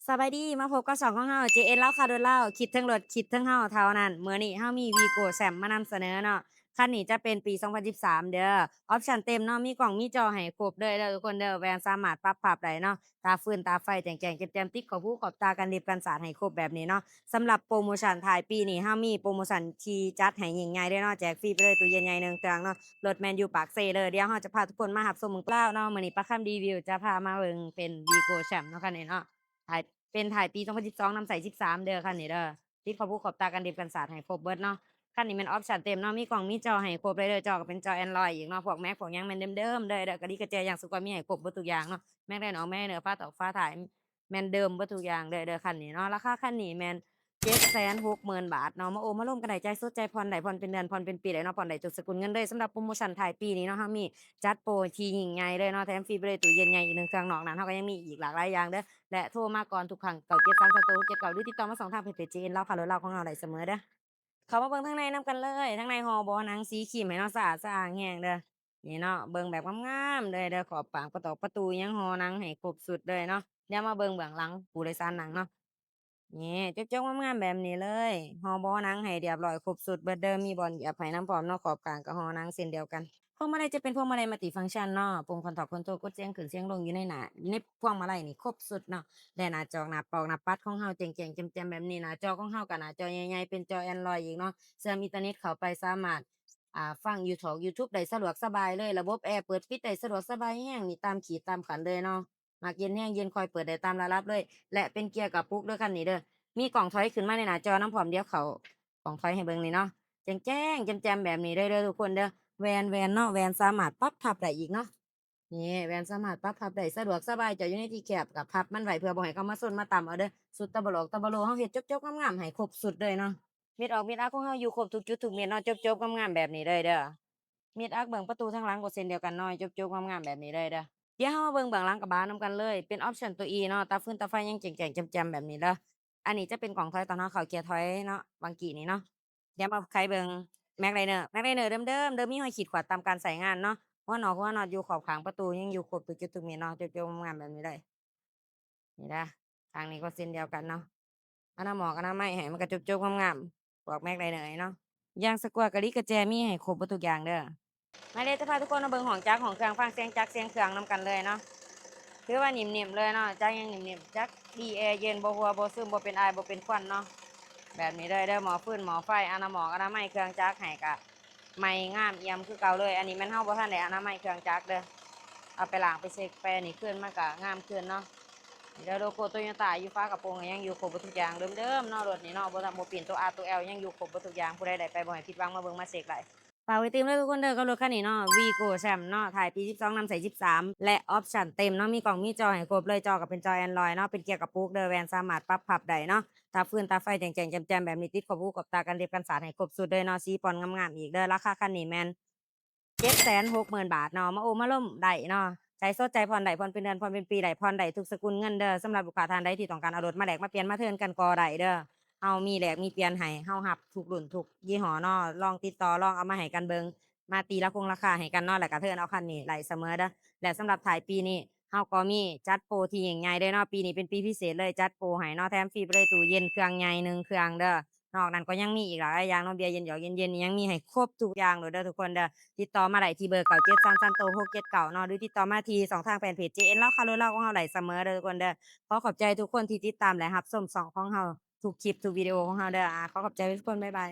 สบายดีมาพบกับช่องของเฮา JN เล่าข่าวด่วนเล่าคิดเทิงรถคิดเทิงเฮาเท่านั้นมื้อนี้เฮามี Vigo Sam มานำเสนอเนาะคันนี้จะเป็นปี2013เด้อออปชันเต็มเนาะมีกล้องมีจอให้ครบเลยเด้อทุกคนเด้อแวนสามารถปรับภาพได้เนาะตาฟืนตาไฟแจ้งๆแจ่มๆติดขอบหูขอบตากันเล็บกันสาดให้ครบแบบนี้เนาะสำหรับโพรโมชันท้ายปีนี้เฮามีโพรโมชันที่จัดให้ยิ่งใหญ่เด้อเนาะแจกฟรีไปเลยตู้เย็นใหญ่1เครื่องเนาะรถแม่นอยู่ปากเซเลยเดี๋ยวเฮาจะพาทุกคนมารับชมเมืองลาวเนาะมื้อนี้ปะคำรีวิวจะพามาเบิ่งเป็น Vigo Sam เนาะคันนี้เนาะ ถ่ายเป็นถ่ายปี2012นำใส่13เด้อคันนี้เด้อติดขอบหูขอบตากันดิบกันสาดให้ครบเบิดเนาะคันนี้แม่นออปชันเต็มเนาะมีกล้องมีจอให้ครบเลยเด้อจอก็เป็นจอ Android อีกเนาะพวก Mac พวกหยังแม่นเดิมๆเด้อกระดิกกระเจียอย่างสุกว่ามีให้ครบเบิดทุกอย่างเนาะ Mac ได้เนาะแม่เด้อฟ้าตอกฟ้าถ่ายแม่นเดิมเบิดทุกอย่างเด้อคันนี้เนาะราคาคันนี้แม่น760,000 บาทเนาะมาโอมาร่วมกันได้ใจสดใจผ่อนได้ผ่อนเป็นเดือนผ่อนเป็นปีได้เนาะผ่อนได้ทุกสกุลเงินเลยสำหรับโพรโมชันท้ายปีนี้เนาะเฮามีจัดโปรที่ยิ่งใหญ่เลยเนาะแถมฟรีไปเลยตู้เย็นใหญ่อีก1เครื่องนอกนั้นเฮาก็ยังมีอีกหลากหลายอย่างเด้อ และโทรมาก่อนทุกครั้ง973 29 79หรือติดต่อมาสองทางเพจ JN เล่าข่าวเล่าของเราได้เสมอเด้อเข้ามาเบิ่งทางในนำกันเลยทางในห่อบ่หนังสีครีมให้เนาะสะอาดสะอ้างแรงเด้อนี่เนาะเบิ่งแบบงามๆเลยเด้อขอบปากประตอกประตูหยังห่อหนังให้ครบสุดเลยเนาะเดี๋ยวมาเบิ่งเบื้องหลังผู้โดยสารหนังเนาะนี่โจ๊กๆงามๆแบบนี้เลยห่อบ่หนังให้เรียบร้อยครบสุดเบิดเด้อมีบ่อนเหยียบให้นำพร้อมเนาะขอบกลางก็ห่อหนังเส้นเดียวกัน พวงมาลัยจะเป็นพวงมาลัยมัลติฟังก์ชันเนาะปุ่มคอนโทรลคอนโทรลกดเสียงขึ้นเสียงลงอยู่ในหน้าอยู่ในพวงมาลัยนี่ครบสุดเนาะและหน้าจอหน้าปอกหน้าปัดของเฮาแจ้งๆแจ่มๆแบบนี้หน้าจอของเฮาก็หน้าจอใหญ่ๆเป็นจอ Android อีกเนาะเชื่อมอินเทอร์เน็ตเข้าไปสามารถฟังยูทูบได้สะดวกสบายเลยระบบแอร์เปิดปิดได้สะดวกสบายแรงนี่ตามขีดตามขันเลยเนาะมักเย็นแรงเย็นคอยเปิดได้ตามระดับเลยและเป็นเกียร์กระปุกเด้อคันนี้เด้อมีกล่องถอยขึ้นมาในหน้าจอนำพร้อมเดี๋ยวเข้ากล่องถอยให้เบิ่งนี่เนาะแจ้งๆแจ่มๆแบบนี้เลยเด้อทุกคนเด้อ แวนเนาะแวนสามารถปรับพับได้อีกเนาะนี่แวนสามารถปรับพับได้สะดวกสบายเจ้าอยู่ในที่แคบก็พับมันไว้เพื่อบ่ให้เขามาซนมาต่ำเอาเด้อสุดตะบ่หลอกตะบ่โลเฮาเฮ็ดจบๆงามๆให้ครบสุดเลยเนาะเม็ดออกเม็ดอักของเฮาอยู่ครบทุกจุดทุกเม็ดเนาะจบๆงามๆแบบนี้เลยเด้อเม็ดอักเบิ่งประตูทางหลังก็เช่นเดียวกันเนาะจบๆงามๆแบบนี้เลยเด้อเดี๋ยวเฮามาเบิ่งเบื้องหลังกระบะนำกันเลยเป็นออปชันตัว E เนาะตาฟืนตาไฟยังแจ้งๆแจ่มๆแบบนี้เด้ออันนี้จะเป็นกล่องถอยตอนเฮาเข้าเกียร์ถอยเนาะบางกี้นี่เนาะเดี๋ยวมาไขเบิ่ง แม็กไลเนอร์เดิมๆเดิมมีห้อยขีดขวดตามการใช้งานเนาะหัวน็อตอยู่ขอบข้างประตูยังอยู่ครบทุกจุดทุกเม็ดเนาะโจ๊ะๆงามๆแบบนี้เลยนี่เด้อทางนี้ก็เช่นเดียวกันเนาะอนาหมอกอนามัยให้มันก็โจ๊ะๆงามๆพวกแม็กไลเนอร์เนาะยางสกวตกะลิกระแจมีให้ครบเบิดทุกอย่างเด้อมาเด้อจะพาทุกคนมาเบิ่งห้องจักรห้องเครื่องฟังเสียงจักรเสียงเครื่องนำกันเลยเนาะถือว่านิ่มๆเลยเนาะจักรยังนิ่มๆจักรดีแอร์เย็นบ่รั่วบ่ซึมบ่เป็นไอบ่เป็นควันเนาะ แบบนี้เลยเด้อหมอฟืนหมอไฟอนาหมอกอนามัยเครื่องจักรให้กะไม่งามเอี่ยมคือเก่าเลยอันนี้แม่นเฮาบ่ทันได้อนามัยเครื่องจักรเด้อเอาไปล้างไปเช็กไปอันนี้ขึ้นมันก็งามขึ้นเนาะนี่เด้อโลโก Toyota อยู่ฝากระโปรงก็ยังอยู่ครบเบิดทุกอย่างเดิมๆเนาะรถนี่เนาะบ่เปลี่ยนตัว R ตัว L ยังอยู่ครบเบิดทุกอย่างผู้ใดได้ไปบ่ให้ผิดหวังมาเบิ่งมาเช็กได้ ฝากไว้ติมเด้อทุกคนเด้อกับรถคันนี้เนาะ Vigo Sam เนาะถ่ายปี12นำใส่13และออปชันเต็มเนาะมีกล่องมีจอให้ครบเลยจอก็เป็นจอ Android เนาะเป็นเกียร์กระปุกเด้อแวนสามารถปรับพับได้เนาะตาฟืนตาไฟแจ้งๆแจ่มๆแบบนี้ติดขอบหูขอบตากันเล็บกันสาดให้ครบสุดเลยเนาะสีปอนงามๆอีกเด้อราคาคันนี้แม่น760,000 บาทเนาะมาโอมาร่วมได้เนาะใจสดใจผ่อนได้ผ่อนเป็นเดือนผ่อนเป็นปีได้ผ่อนได้ทุกสกุลเงินเด้อสำหรับลูกค้าท่านใดที่ต้องการเอารถมาแลกมาเปลี่ยนมาเทิร์นกันก็ได้เด้อ เฮามีแลกมีเปลี่ยนให้เฮารับทุกรุ่นทุกยี่ห้อเนาะลองติดต่อลองเอามาให้กันเบิ่งมาตีราคาให้กันเนาะแล้วก็เทิร์นเอาคันนี้ได้เสมอเด้อและสำหรับท้ายปีนี้เฮาก็มีจัดโปรที่ยิ่งใหญ่เลยเนาะปีนี้เป็นปีพิเศษเลยจัดโปรให้เนาะแถมฟรีไปเลยตู้เย็นเครื่องใหญ่1เครื่องเด้อนอกนั้นก็ยังมีอีกหลายอย่างเนาะเบียร์เย็นหยอกเย็นๆนี่ยังมีให้ครบทุกอย่างเลยเด้อทุกคนเด้อติดต่อมาได้ที่เบอร์9733โ679เนาะหรือติดต่อมาที่สองทางแฟนเพจ JN เล่าข่าวเล่าของเฮาได้เสมอเด้อทุกคนเด้อ ขอขอบใจทุกคนที่ติดตามและรับชมช่องของเราทุกคลิปทุกวิดีโอของเราเด้อขอขอบใจทุกคนบ๊ายบาย